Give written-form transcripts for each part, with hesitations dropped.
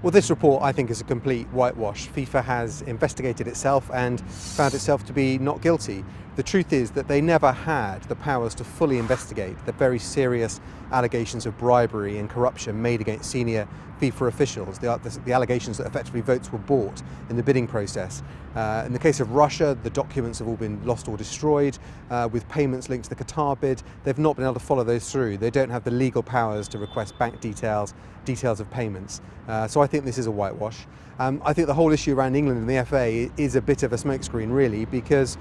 Well, this report, I think, is a complete whitewash. FIFA has investigated itself and found itself to be not guilty. The truth is that they never had the powers to fully investigate the very serious allegations of bribery and corruption made against senior FIFA officials, the allegations that effectively votes were bought in the bidding process. In the case of Russia, the documents have all been lost or destroyed, with payments linked to the Qatar bid. They've not been able to follow those through. They don't have the legal powers to request bank details of payments. So I think this is a whitewash. I think the whole issue around England and the FA is a bit of a smokescreen, really, because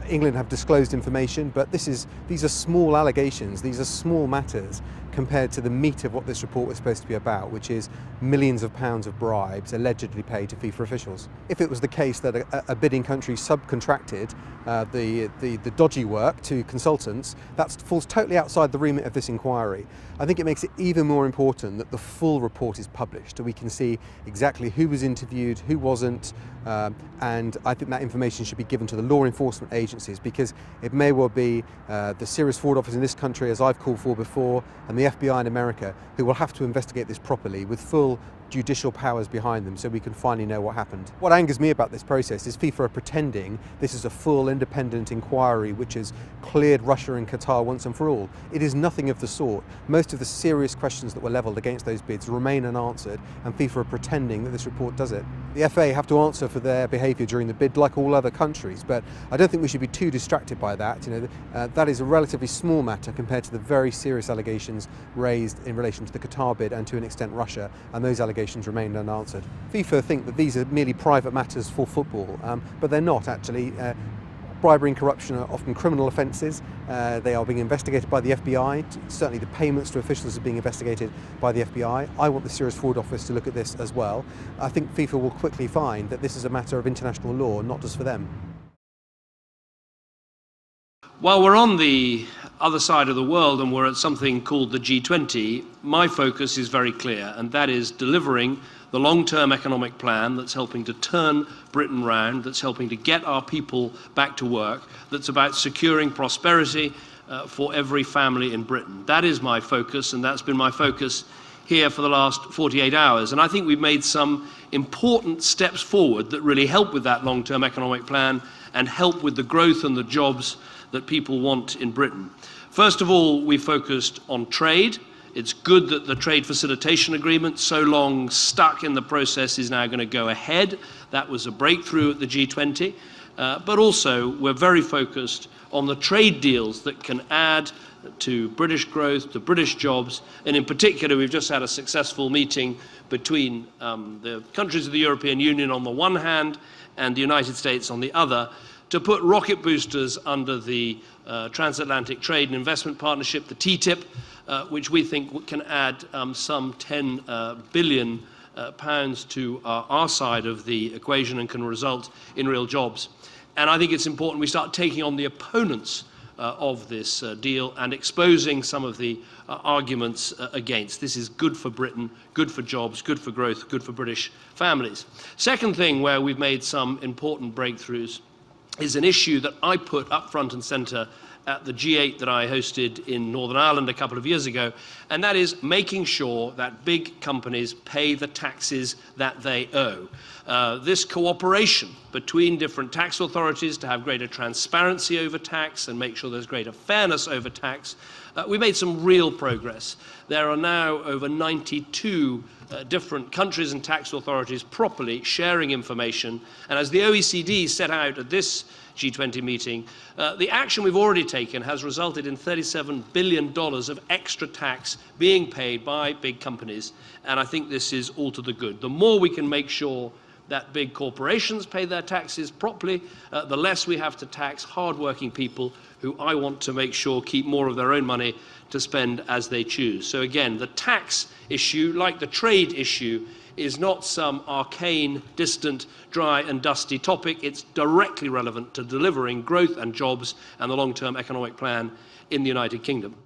England have disclosed information, but these are small allegations, these are small matters compared to the meat of what this report was supposed to be about, which is millions of pounds of bribes allegedly paid to FIFA officials. If it was the case that a bidding country subcontracted the dodgy work to consultants, that falls totally outside the remit of this inquiry. I think it makes it even more important that the full report is published, so we can see exactly who was interviewed, who wasn't, and I think that information should be given to the law enforcement agencies, because it may well be the Serious Fraud Office in this country, as I've called for before, and the FBI in America, who will have to investigate this properly with full judicial powers behind them, so we can finally know what happened. What angers me about this process is FIFA are pretending this is a full independent inquiry which has cleared Russia and Qatar once and for all. It is nothing of the sort. Most of the serious questions that were levelled against those bids remain unanswered, and FIFA are pretending that this report does it. The FA have to answer for their behaviour during the bid like all other countries, but I don't think we should be too distracted by that. That is a relatively small matter compared to the very serious allegations raised in relation to the Qatar bid and to an extent Russia, and those allegations remained unanswered. FIFA think that these are merely private matters for football, but they're not actually. Bribery and corruption are often criminal offences. They are being investigated by the FBI. Certainly the payments to officials are being investigated by the FBI. I want the Serious Fraud Office to look at this as well. I think FIFA will quickly find that this is a matter of international law, not just for them. While we're on the other side of the world and we're at something called the G20, my focus is very clear, and that is delivering the long-term economic plan that's helping to turn Britain round, that's helping to get our people back to work, that's about securing prosperity for every family in Britain. That is my focus, and that's been my focus here for the last 48 hours. And I think we've made some important steps forward that really help with that long-term economic plan and help with the growth and the jobs that people want in Britain. First of all, we focused on trade. It's good that the trade facilitation agreement, so long stuck in the process, is now going to go ahead. That was a breakthrough at the G20. But also, we're very focused on the trade deals that can add to British growth, to British jobs, and in particular, we've just had a successful meeting between the countries of the European Union on the one hand and the United States on the other, to put rocket boosters under the Transatlantic Trade and Investment Partnership, the TTIP, which we think can add some 10 billion pounds to our side of the equation and can result in real jobs. And I think it's important we start taking on the opponents of this deal and exposing some of the arguments against. This is good for Britain, good for jobs, good for growth, good for British families. Second thing where we've made some important breakthroughs is an issue that I put up front and centre at the G8 that I hosted in Northern Ireland a couple of years ago, and that is making sure that big companies pay the taxes that they owe. This cooperation between different tax authorities to have greater transparency over tax and make sure there's greater fairness over tax, we made some real progress. There are now over 92 different countries and tax authorities properly sharing information, and as the OECD set out at this G20 meeting, the action we've already taken has resulted in $37 billion of extra tax being paid by big companies, and I think this is all to the good. The more we can make sure that big corporations pay their taxes properly, the less we have to tax hard-working people who I want to make sure keep more of their own money to spend as they choose. So again, the tax issue, like the trade issue, is not some arcane, distant, dry and dusty topic. It's directly relevant to delivering growth and jobs and the long-term economic plan in the United Kingdom.